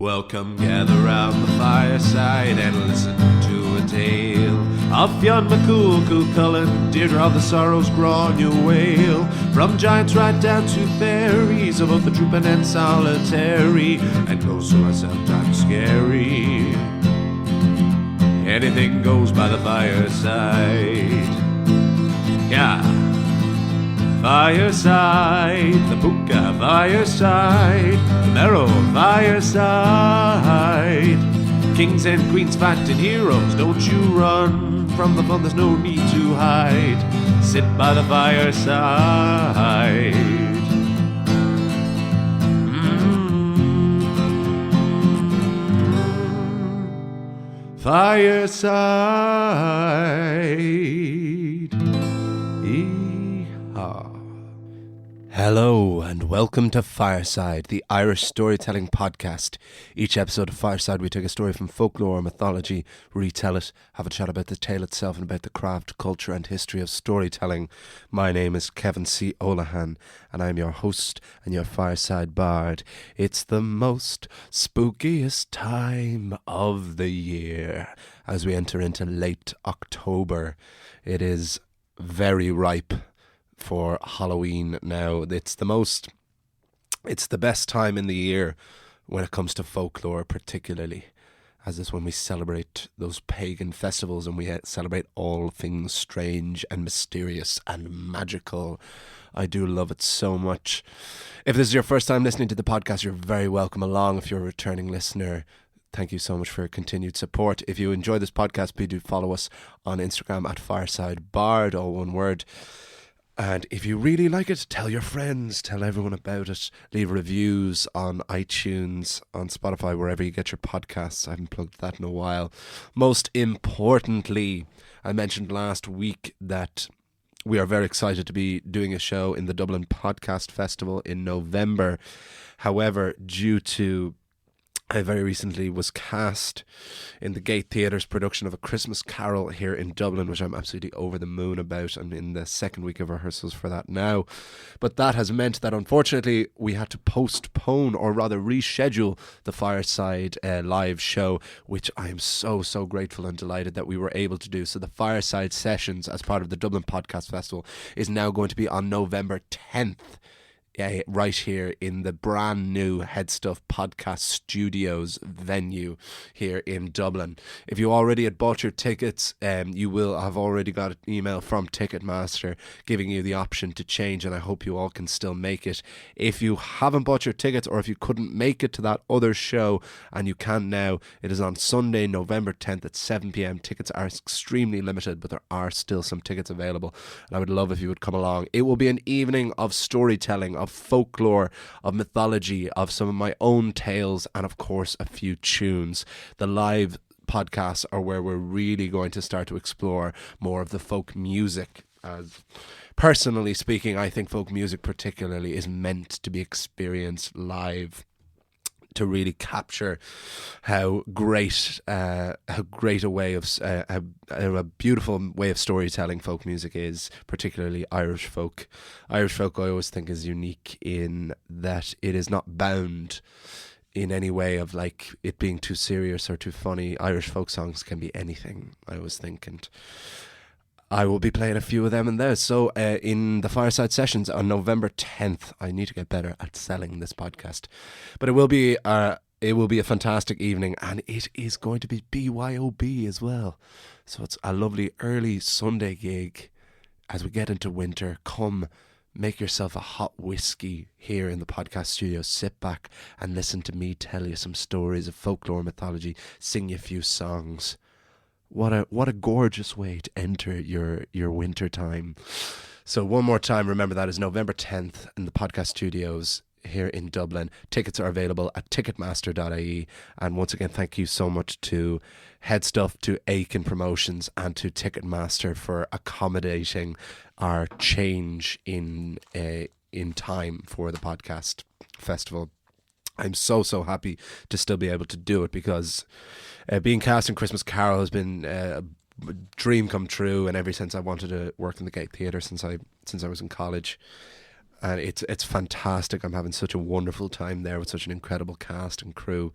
Welcome, gather round the fireside and listen to a tale of Fionn McCool, Cú Cullen, Deirdre of the Sorrows, Grainne Wail. From giants right down to fairies, of both the drooping and solitary, and those who are sometimes scary. Anything goes by the fireside. Yeah. Fireside, the Puka fireside, the Marrow fireside. Kings and queens fighting heroes, don't you run from the fun, there's no need to hide. Sit by the fireside. Fireside. Hello and welcome to Fireside, the Irish storytelling podcast. Each episode of Fireside we take a story from folklore or mythology, retell it, have a chat about the tale itself and about the craft, culture and history of storytelling. My name is Kevin C. Olahan and I'm your host and your Fireside Bard. It's the most spookiest time of the year as we enter into late October. It is very ripe for Halloween now. It's the best time in the year when it comes to folklore, particularly, as it's when we celebrate those pagan festivals and we celebrate all things strange and mysterious and magical. I do love it so much. If this is your first time listening to the podcast, you're very welcome along. If you're a returning listener, thank you so much for your continued support. If you enjoy this podcast, please do follow us on Instagram at FiresideBard, all one word. And if you really like it, tell your friends, tell everyone about it. Leave reviews on iTunes, on Spotify, wherever you get your podcasts. I haven't plugged that in a while. Most importantly, I mentioned last week that we are very excited to be doing a show in the Dublin Podcast Festival in November. However, due to I very recently was cast in the Gate Theatre's production of A Christmas Carol here in Dublin, which I'm absolutely over the moon about. I'm in the second week of rehearsals for that now. But that has meant that unfortunately we had to postpone, or rather reschedule, the Fireside live show, which I am so grateful and delighted that we were able to do. So the Fireside Sessions as part of the Dublin Podcast Festival is now going to be on November 10th. Right here in the brand new Headstuff Podcast Studios venue here in Dublin. If you already had bought your tickets, you will have already got an email from Ticketmaster giving you the option to change, and I hope you all can still make it. If you haven't bought your tickets, or if you couldn't make it to that other show and you can now, it is on Sunday, November 10th at 7 p.m. Tickets are extremely limited, but there are still some tickets available, and I would love if you would come along. It will be an evening of storytelling, of folklore, of mythology, of some of my own tales, and of course a few tunes. The live podcasts are where we're really going to start to explore more of the folk music. As personally speaking, I think folk music particularly is meant to be experienced live, to really capture how great a way of a beautiful way of storytelling folk music is, particularly Irish folk. Irish folk, I always think, is unique in that it is not bound in any way of like it being too serious or too funny. Irish folk songs can be anything, I always think, and I will be playing a few of them in there. So in the Fireside Sessions on November 10th, I need to get better at selling this podcast, but it will be a fantastic evening, and it is going to be BYOB as well. So it's a lovely early Sunday gig as we get into winter. Come, make yourself a hot whiskey here in the podcast studio. Sit back and listen to me tell you some stories of folklore, mythology, sing you a few songs. What a gorgeous way to enter your winter time. So one more time, remember that is November 10th in the podcast studios here in Dublin. Tickets are available at ticketmaster.ie. And once again, thank you so much to Headstuff, to Aiken Promotions and to Ticketmaster for accommodating our change in time for the podcast festival. I'm so happy to still be able to do it, because being cast in Christmas Carol has been a dream come true, and ever since I wanted to work in the Gate Theatre since I was in college. and it's fantastic. I'm having such a wonderful time there with such an incredible cast and crew.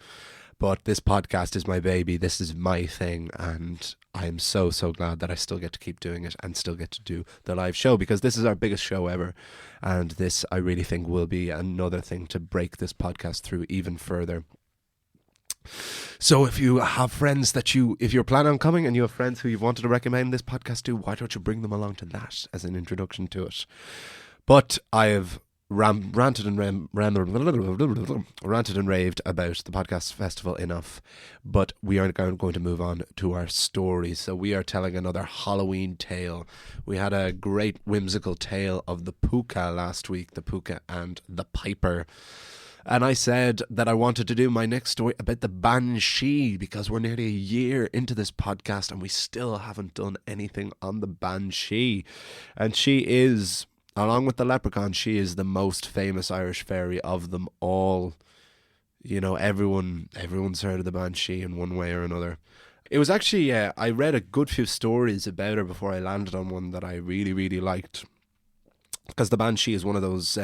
But this podcast is my baby. This is my thing, and I am so glad that I still get to keep doing it and still get to do the live show, because this is our biggest show ever, and this I really think will be another thing to break this podcast through even further. So if you have friends if you're planning on coming and you have friends who you've wanted to recommend this podcast to, why don't you bring them along to that as an introduction to it? But I have ranted and raved about the podcast festival enough, but we are going to move on to our stories. So we are telling another Halloween tale. We had a great whimsical tale of the Puka last week, the Puka and the Piper. And I said that I wanted to do my next story about the Banshee, because we're nearly a year into this podcast and we still haven't done anything on the Banshee. And she is, along with the leprechaun, she is the most famous Irish fairy of them all. You know, everyone's heard of the Banshee in one way or another. It was actually, I read a good few stories about her before I landed on one that I really, really liked. Because the Banshee is one of those...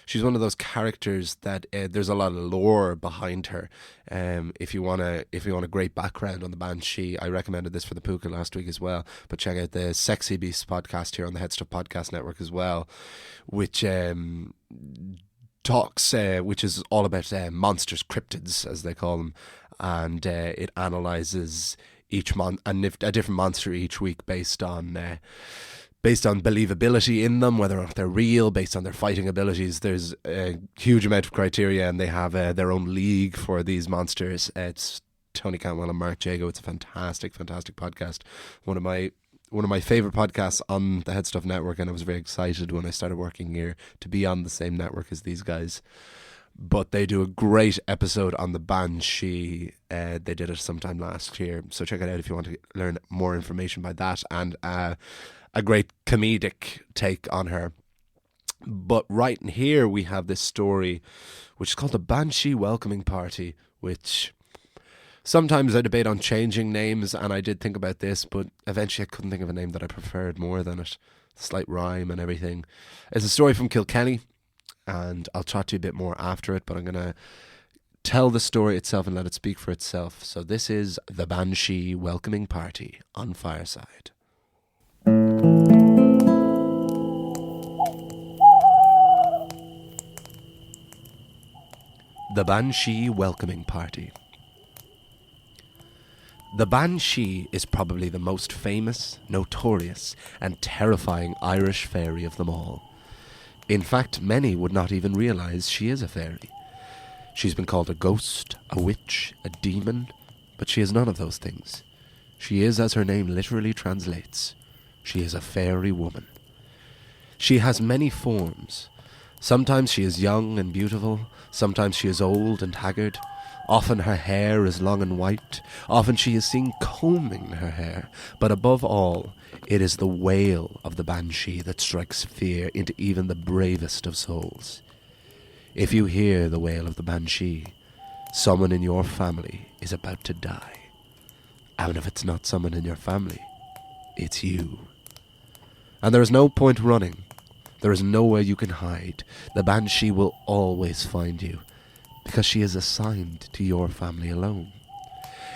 she's one of those characters that there's a lot of lore behind her. If you want a great background on the Banshee, I recommended this for the Puka last week as well. But check out the Sexy Beasts podcast here on the Head Stuff Podcast Network as well, which which is all about monsters, cryptids as they call them, and it analyzes a different monster each week based on believability in them, whether or not they're real, based on their fighting abilities. There's a huge amount of criteria, and they have their own league for these monsters. It's Tony Cantwell and Mark Jago. It's a fantastic podcast. One of my favourite podcasts on the Head Stuff Network, and I was very excited when I started working here to be on the same network as these guys. But they do a great episode on the Banshee. They did it sometime last year, so check it out if you want to learn more information about that, and a great comedic take on her. But right in here we have this story which is called the Banshee Welcoming Party, which sometimes I debate on changing names, and I did think about this, but eventually I couldn't think of a name that I preferred more than it. Slight rhyme and everything. It's a story from Kilkenny, and I'll talk to you a bit more after it, but I'm going to tell the story itself and let it speak for itself. So this is the Banshee Welcoming Party on Fireside. The Banshee Welcoming Party. The Banshee is probably the most famous, notorious, and terrifying Irish fairy of them all. In fact, many would not even realise she is a fairy. She's been called a ghost, a witch, a demon, but she is none of those things. She is, as her name literally translates, she is a fairy woman. She has many forms. Sometimes she is young and beautiful, sometimes she is old and haggard. Often her hair is long and white, often she is seen combing her hair, but above all, it is the wail of the Banshee that strikes fear into even the bravest of souls. If you hear the wail of the Banshee, someone in your family is about to die. And if it's not someone in your family, it's you. And there is no point running. There is nowhere you can hide. The Banshee will always find you, because she is assigned to your family alone.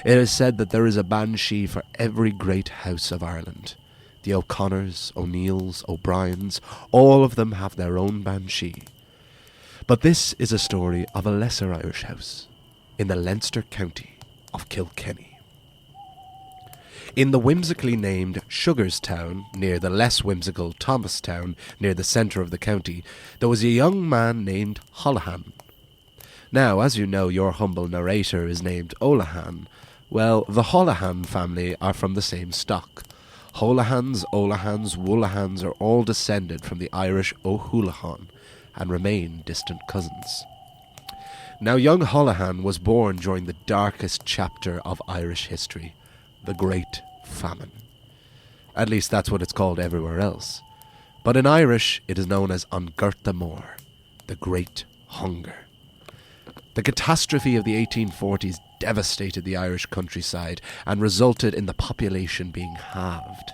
It is said that there is a Banshee for every great house of Ireland. The O'Connors, O'Neills, O'Briens, all of them have their own Banshee. But this is a story of a lesser Irish house in the Leinster county of Kilkenny. In the whimsically named Sugarstown, near the less whimsical Thomastown, near the centre of the county, there was a young man named Holohan. Now, as you know, your humble narrator is named Olahan. Well, the Holohan family are from the same stock. Holahans, Olahans, Woolahans are all descended from the Irish O'Houlihan and remain distant cousins. Now, young Holohan was born during the darkest chapter of Irish history, the Great Famine. At least that's what it's called everywhere else. But in Irish, it is known as An Gurta Mór, the Great Hunger. The catastrophe of the 1840s devastated the Irish countryside and resulted in the population being halved.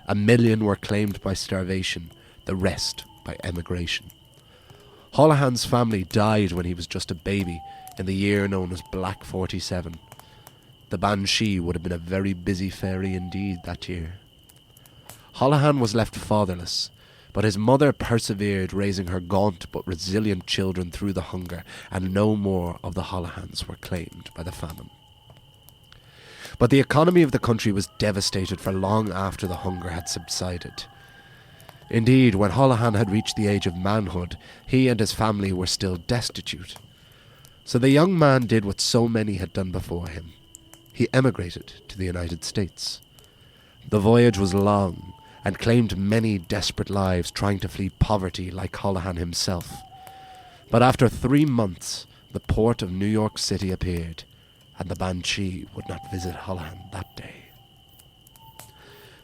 1 million were claimed by starvation, the rest by emigration. Holohan's family died when he was just a baby in the year known as Black 47. The Banshee would have been a very busy fairy indeed that year. Holohan was left fatherless, but his mother persevered, raising her gaunt but resilient children through the hunger, and no more of the Holohans were claimed by the famine. But the economy of the country was devastated for long after the hunger had subsided. Indeed, when Holohan had reached the age of manhood, he and his family were still destitute. So the young man did what so many had done before him. He emigrated to the United States. The voyage was long, and claimed many desperate lives trying to flee poverty like Holohan himself. But after 3 months, the port of New York City appeared, and the Banshee would not visit Holohan that day.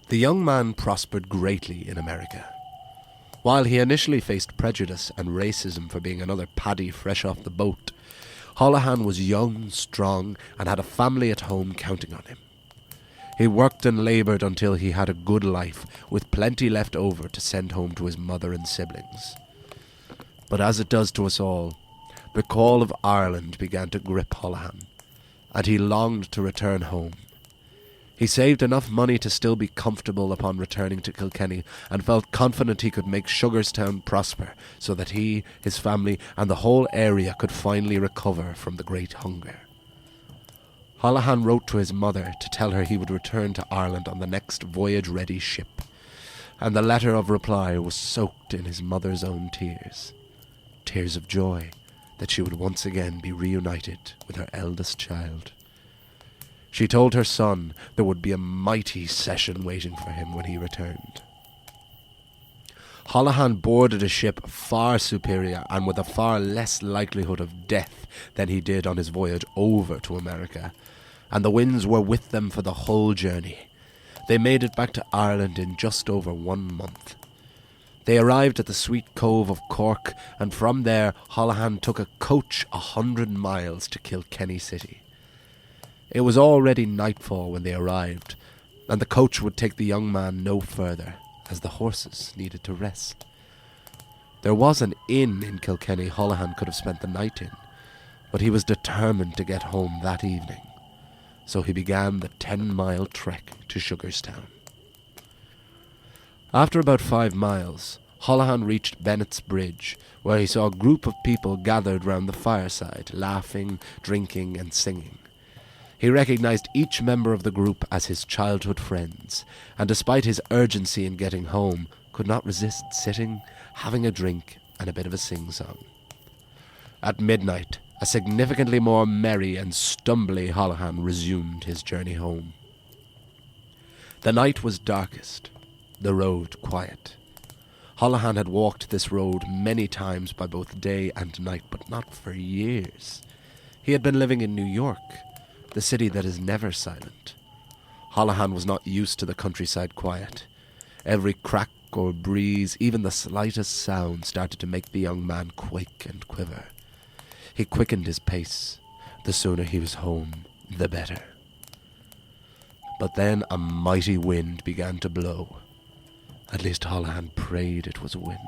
The young man prospered greatly in America. While he initially faced prejudice and racism for being another Paddy fresh off the boat, Holohan was young, strong, and had a family at home counting on him. He worked and laboured until he had a good life, with plenty left over to send home to his mother and siblings. But as it does to us all, the call of Ireland began to grip Holohan, and he longed to return home. He saved enough money to still be comfortable upon returning to Kilkenny, and felt confident he could make Sugarstown prosper, so that he, his family, and the whole area could finally recover from the great hunger. Holohan wrote to his mother to tell her he would return to Ireland on the next voyage-ready ship, and the letter of reply was soaked in his mother's own tears. Tears of joy that she would once again be reunited with her eldest child. She told her son there would be a mighty session waiting for him when he returned. Holohan boarded a ship far superior and with a far less likelihood of death than he did on his voyage over to America, and the winds were with them for the whole journey. They made it back to Ireland in just over 1 month. They arrived at the sweet cove of Cork, and from there Holohan took a coach 100 miles to Kilkenny City. It was already nightfall when they arrived, and the coach would take the young man no further, as the horses needed to rest. There was an inn in Kilkenny Holohan could have spent the night in, but he was determined to get home that evening, so he began the 10-mile trek to Sugarstown. After about 5 miles, Holohan reached Bennett's Bridge, where he saw a group of people gathered round the fireside, laughing, drinking, and singing. He recognized each member of the group as his childhood friends, and despite his urgency in getting home, could not resist sitting, having a drink, and a bit of a sing-song. At midnight, a significantly more merry and stumbly Holohan resumed his journey home. The night was darkest, the road quiet. Holohan had walked this road many times by both day and night, but not for years. He had been living in New York, the city that is never silent. Holohan was not used to the countryside quiet. Every crack or breeze, even the slightest sound, started to make the young man quake and quiver. He quickened his pace. The sooner he was home, the better. But then a mighty wind began to blow. At least Holohan prayed it was a wind.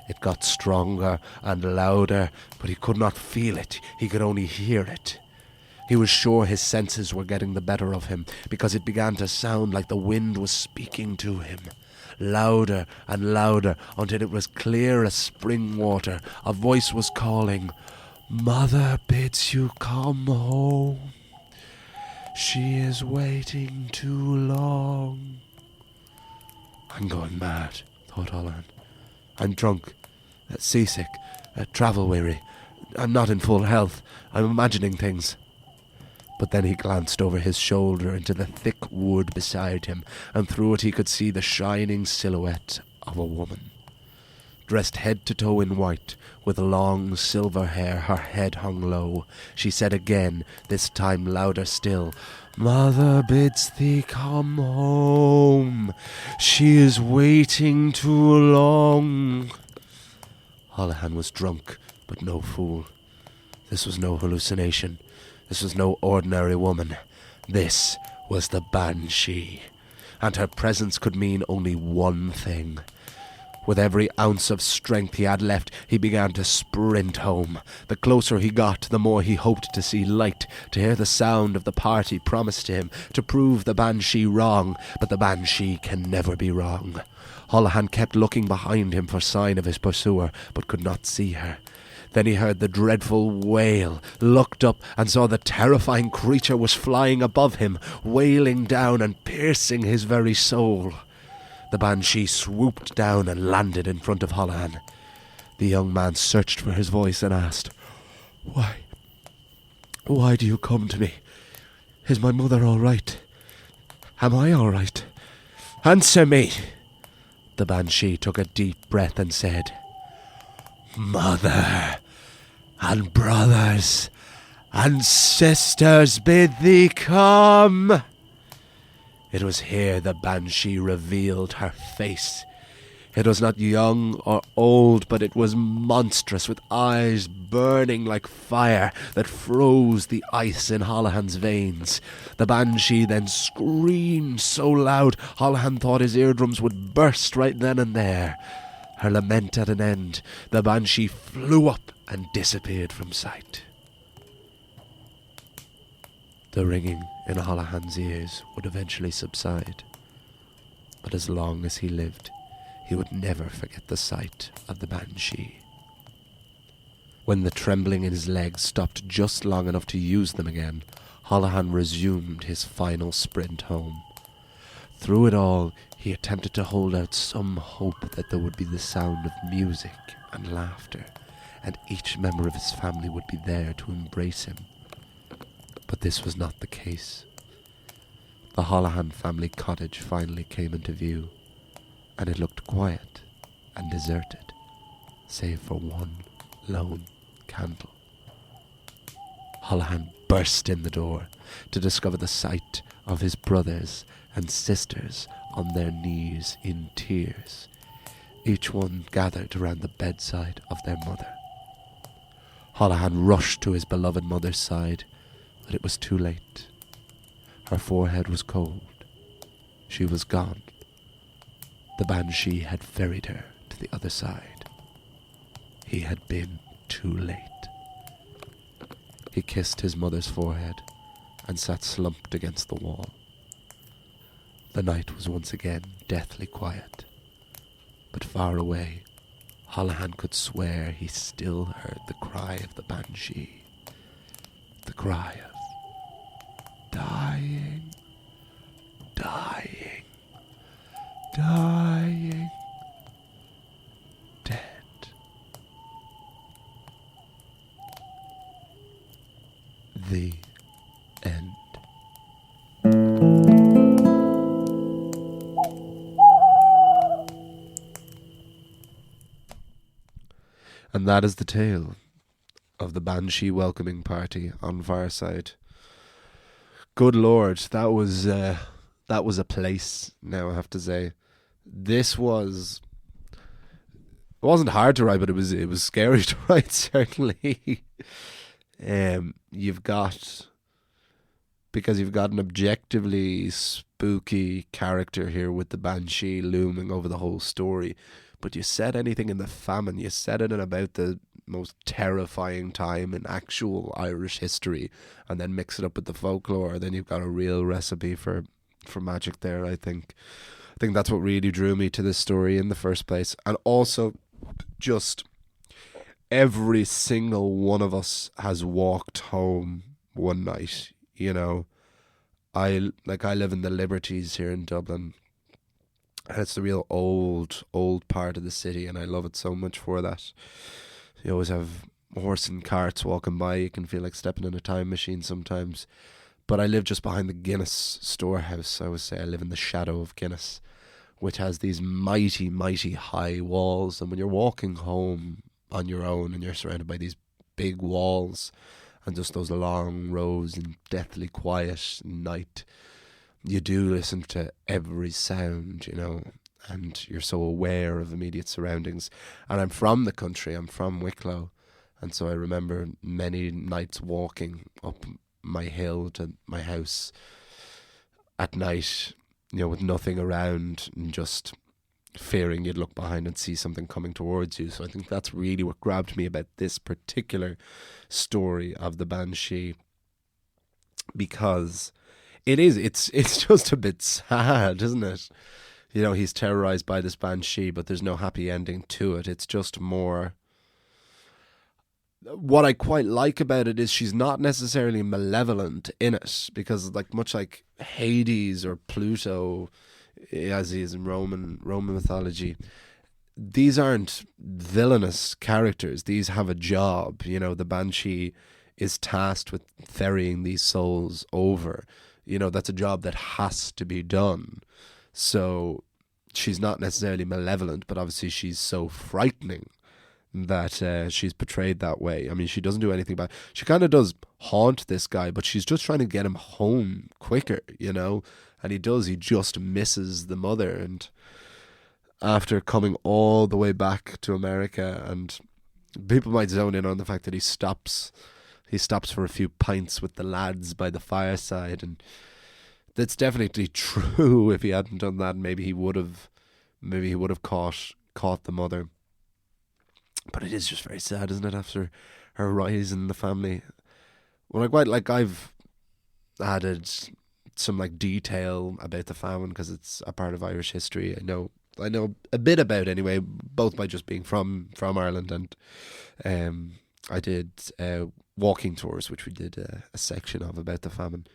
It got stronger and louder, but he could not feel it. He could only hear it. He was sure his senses were getting the better of him, because it began to sound like the wind was speaking to him. Louder and louder, until it was clear as spring water. A voice was calling, "Mother bids you come home. She is waiting too long." I'm going mad, thought Holohan. I'm drunk, seasick, travel-weary. I'm not in full health. I'm imagining things. But then he glanced over his shoulder into the thick wood beside him, and through it he could see the shining silhouette of a woman. Dressed head to toe in white, with long silver hair, her head hung low, she said again, this time louder still, "Mother bids thee come home. She is waiting too long." Holohan was drunk, but no fool. This was no hallucination. This was no ordinary woman. This was the Banshee, and her presence could mean only one thing. With every ounce of strength he had left, he began to sprint home. The closer he got, the more he hoped to see light, to hear the sound of the party promised to him, to prove the Banshee wrong. But the Banshee can never be wrong. Holohan kept looking behind him for sign of his pursuer, but could not see her. Then he heard the dreadful wail, looked up, and saw the terrifying creature was flying above him, wailing down and piercing his very soul. The Banshee swooped down and landed in front of Holohan. The young man searched for his voice and asked, Why do you come to me? Is my mother all right? Am I all right? Answer me!" The Banshee took a deep breath and said, "Mother and brothers and sisters bid thee come." It was here the Banshee revealed her face. It was not young or old, but it was monstrous, with eyes burning like fire that froze the ice in Holohan's veins. The Banshee then screamed so loud Holohan thought his eardrums would burst right then and there. Her lament at an end, the Banshee flew up and disappeared from sight. The ringing in Holohan's ears would eventually subside, but as long as he lived, he would never forget the sight of the Banshee. When the trembling in his legs stopped just long enough to use them again, Holohan resumed his final sprint home. Through it all, he attempted to hold out some hope that there would be the sound of music and laughter, and each member of his family would be there to embrace him. But this was not the case. The Holohan family cottage finally came into view, and it looked quiet and deserted, save for one lone candle. Holohan burst in the door to discover the sight of his brothers and sisters on their knees in tears, each one gathered around the bedside of their mother. Holohan rushed to his beloved mother's side, but it was too late. Her forehead was cold. She was gone. The Banshee had ferried her to the other side. He had been too late. He kissed his mother's forehead and sat slumped against the wall. The night was once again deathly quiet, but far away, Holohan could swear he still heard the cry of the Banshee. The cry of dying, dying, dying, dead. The end. And that is the tale of the Banshee welcoming party on Fireside. Good Lord, that was a place. Now I have to say, it wasn't hard to write, but it was scary to write. Certainly, you've got an objectively spooky character here with the Banshee looming over the whole story. But you said anything in the famine, you said it in about the most terrifying time in actual Irish history, and then mix it up with the folklore, then you've got a real recipe for magic there. I think that's what really drew me to this story in the first place. And also, just every single one of us has walked home one night, you know. I live in the Liberties here in Dublin, and it's the real old part of the city, and I love it so much for that. You always have horse and carts walking by. You can feel like stepping in a time machine sometimes. But I live just behind the Guinness storehouse. I always say I live in the shadow of Guinness, which has these mighty, mighty high walls. And when you're walking home on your own and you're surrounded by these big walls and just those long rows in deathly quiet night, you do listen to every sound, you know, and you're so aware of immediate surroundings. And I'm from the country, I'm from Wicklow, and so I remember many nights walking up my hill to my house at night, you know, with nothing around and just fearing you'd look behind and see something coming towards you. So I think that's really what grabbed me about this particular story of the Banshee, because it's just a bit sad, isn't it? You know, he's terrorized by this Banshee, but there's no happy ending to it. It's just more... What I quite like about it is she's not necessarily malevolent in it, because like much like Hades or Pluto, as he is in Roman mythology, these aren't villainous characters. These have a job. You know, the Banshee is tasked with ferrying these souls over. You know, that's a job that has to be done. So she's not necessarily malevolent, but obviously she's so frightening that she's portrayed that way. I mean, she doesn't do anything bad. She kind of does haunt this guy, but she's just trying to get him home quicker, you know? And he just misses the mother. And after coming all the way back to America, and people might zone in on the fact that he stops for a few pints with the lads by the fireside, and that's definitely true. If he hadn't done that, maybe he would have caught the mother. But it is just very sad, isn't it, after her rise in the family? Well, I've added some like detail about the famine because it's a part of Irish history. I know a bit about anyway, both by just being from Ireland, and I did walking tours, which we did a section of about the famine,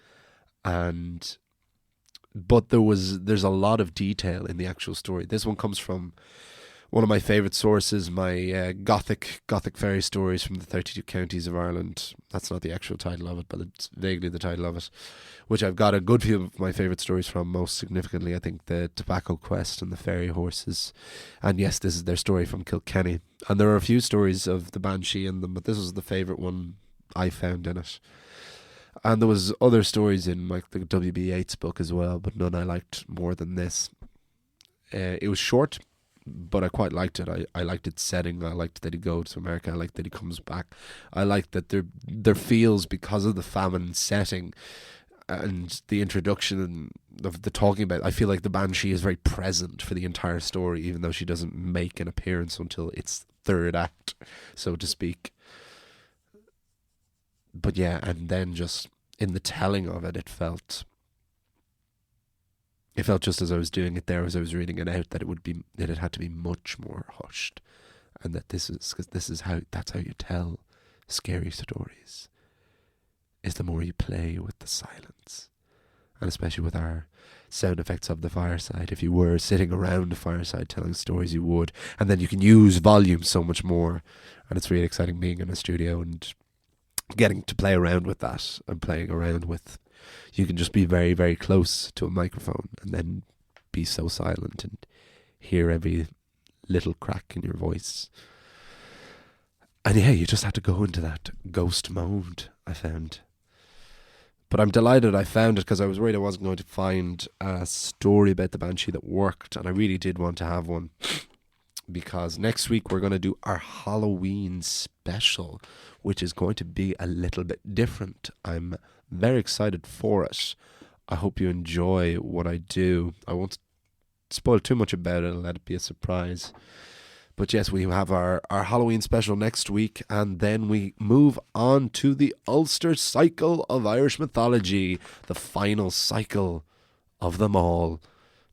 but there's a lot of detail in the actual story. This one comes from one of my favourite sources, my Gothic fairy stories from the 32 counties of Ireland. That's not the actual title of it, but it's vaguely the title of it, which I've got a good few of my favourite stories from. Most significantly, I think the Tobacco Quest and the Fairy Horses. And yes, this is their story from Kilkenny. And there are a few stories of the Banshee in them, but this was the favourite one I found in it. And there was other stories in like the W.B. Yeats book as well, but none I liked more than this. It was short, but I quite liked it. I liked its setting. I liked that he goes to America. I liked that he comes back. I liked that there feels, because of the famine setting and the introduction of the talking about, I feel like the Banshee is very present for the entire story, even though she doesn't make an appearance until its third act, so to speak. But yeah, and then just in the telling of it, it felt just as I was doing it there, as I was reading it out, that it had to be much more hushed, and that that's how you tell scary stories, is the more you play with the silence, and especially with our sound effects of the fireside. If you were sitting around a fireside telling stories, you would, and then you can use volume so much more, and it's really exciting being in a studio and getting to play around with that, and playing around with, you can just be very, very close to a microphone and then be so silent and hear every little crack in your voice. And yeah, you just have to go into that ghost mode, I found. But I'm delighted I found it, because I was worried I wasn't going to find a story about the Banshee that worked, and I really did want to have one, because next week we're going to do our Halloween special, which is going to be a little bit different. I'm very excited for it. I hope you enjoy what I do. I won't spoil too much about it. I'll let it be a surprise. But yes, we have our Halloween special next week, and then we move on to the Ulster cycle of Irish mythology, the final cycle of them all.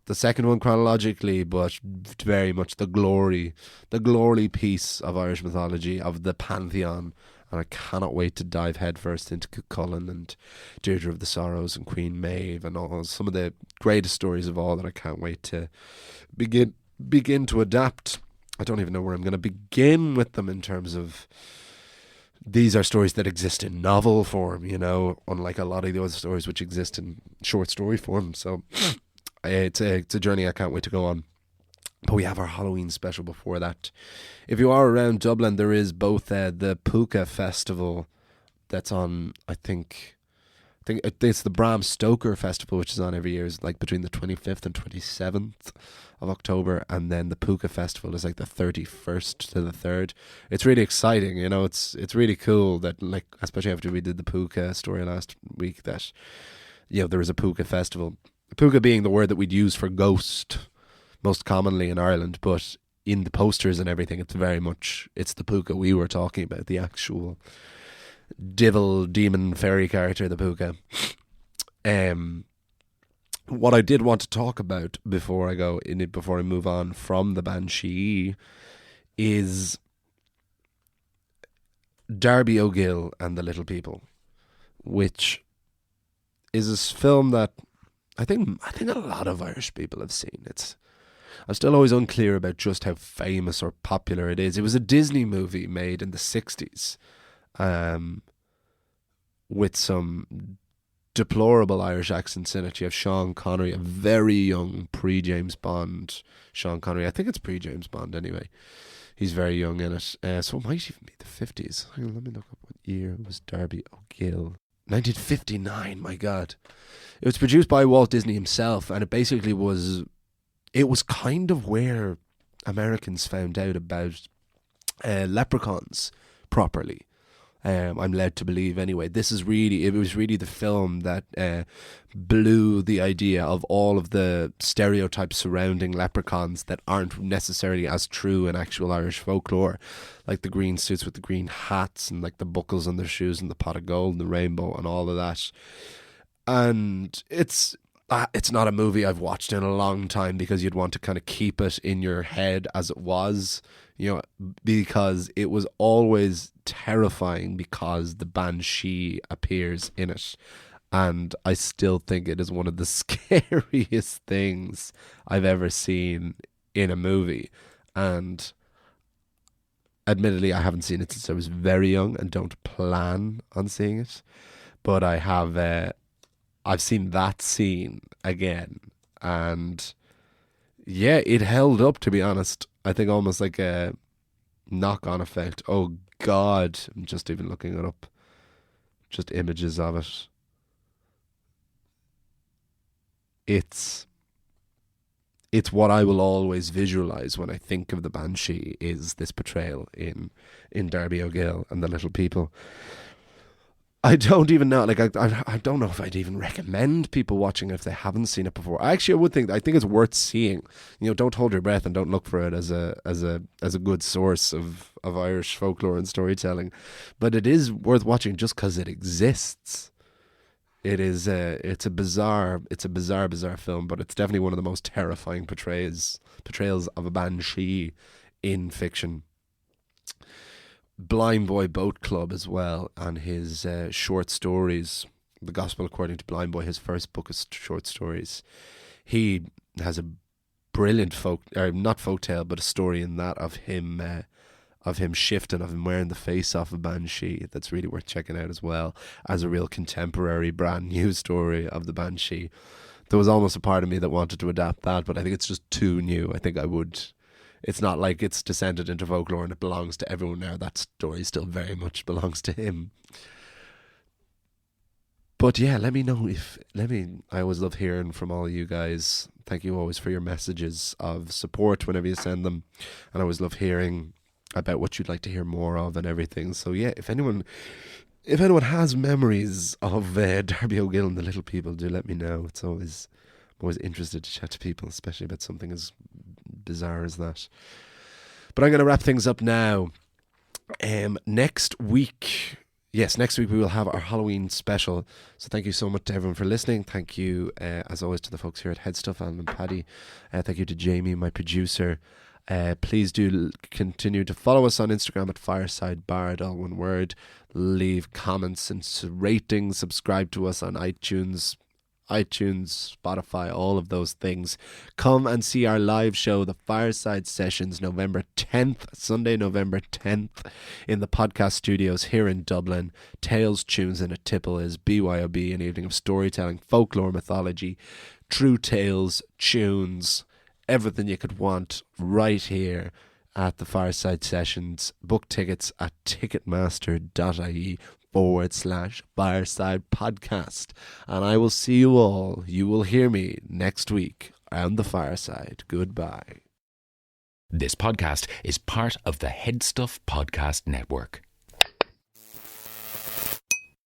The second one chronologically, but very much the glory piece of Irish mythology, of the pantheon. And I cannot wait to dive headfirst into Cuchulainn and Deirdre of the Sorrows and Queen Maeve and all, some of the greatest stories of all, that I can't wait to begin to adapt. I don't even know where I'm going to begin with them, in terms of, these are stories that exist in novel form, you know, unlike a lot of the other stories which exist in short story form. So it's a journey I can't wait to go on. But we have our Halloween special before that. If you are around Dublin, there is both the Puka Festival that's on, I think it's the Bram Stoker Festival, which is on every year, is like between the 25th and 27th of October, and then the Puka Festival is like the 31st to the 3rd. It's really exciting, you know, it's really cool that, like, especially after we did the Puka story last week, that, you know, there is a Puka Festival. Puka being the word that we'd use for ghost, most commonly in Ireland, but in the posters and everything, it's the puka we were talking about, the actual devil, demon, fairy character, the puka. What I did want to talk about before I move on from the Banshee is Darby O'Gill and the Little People, which is a film that I think a lot of Irish people have seen. I'm still always unclear about just how famous or popular it is. It was a Disney movie made in the 60s, with some deplorable Irish accents in it. You have Sean Connery, a very young pre-James Bond Sean Connery. I think it's pre-James Bond anyway. He's very young in it. So it might even be the 50s. Hang on, let me look up what year was Darby O'Gill. 1959, my God. It was produced by Walt Disney himself, and it was kind of where Americans found out about leprechauns properly. I'm led to believe anyway. It was really the film that blew the idea of all of the stereotypes surrounding leprechauns that aren't necessarily as true in actual Irish folklore, like the green suits with the green hats and like the buckles on their shoes and the pot of gold and the rainbow and all of that. And it's not a movie I've watched in a long time, because you'd want to kind of keep it in your head as it was, because it was always terrifying because the Banshee appears in it. And I still think it is one of the scariest things I've ever seen in a movie. And admittedly, I haven't seen it since I was very young and don't plan on seeing it. But I have... I've seen that scene again, and yeah, it held up, to be honest. I think almost like a knock-on effect. Oh God, I'm just even looking it up. Just images of it. It's what I will always visualize when I think of the Banshee, is this portrayal in Darby O'Gill and the Little People. I don't even know. Like, I don't know if I'd even recommend people watching it if they haven't seen it before. I think it's worth seeing. Don't hold your breath and don't look for it as a good source of Irish folklore and storytelling, but it is worth watching just because it exists. It's a bizarre film, but it's definitely one of the most terrifying portrayals of a banshee in fiction. Blind Boy Boat Club as well, and his short stories, The Gospel According to Blind Boy, his first book of short stories. He has a brilliant not folktale, but a story in that of him shifting, of him wearing the face off a banshee. That's really worth checking out as well, as a real contemporary, brand new story of the banshee. There was almost a part of me that wanted to adapt that, but I think it's just too new. I think I would... It's not like it's descended into folklore and it belongs to everyone now. That story still very much belongs to him. But yeah, let me know I always love hearing from all you guys. Thank you always for your messages of support whenever you send them. And I always love hearing about what you'd like to hear more of and everything. So yeah, if anyone has memories of Darby O'Gill and the Little People, do let me know. I'm always interested to chat to people, especially about something as bizarre as that. But I'm going to wrap things up now. Next week we will have our Halloween special. So thank you so much to everyone for listening. Thank you, as always, to the folks here at Headstuff, Alan and Paddy. Thank you to Jamie, my producer. Please do continue to follow us on Instagram at Fireside Bard, all one word. Leave comments and ratings. Subscribe to us on iTunes, Spotify, all of those things. Come and see our live show, the Fireside Sessions, Sunday, November 10th, in the podcast studios here in Dublin. Tales, Tunes and a Tipple is BYOB, an evening of storytelling, folklore, mythology, true tales, tunes, everything you could want right here at the Fireside Sessions. Book tickets at ticketmaster.ie/Fireside Podcast. And I will see you all. You will hear me next week on the Fireside. Goodbye. This podcast is part of the Headstuff Podcast Network.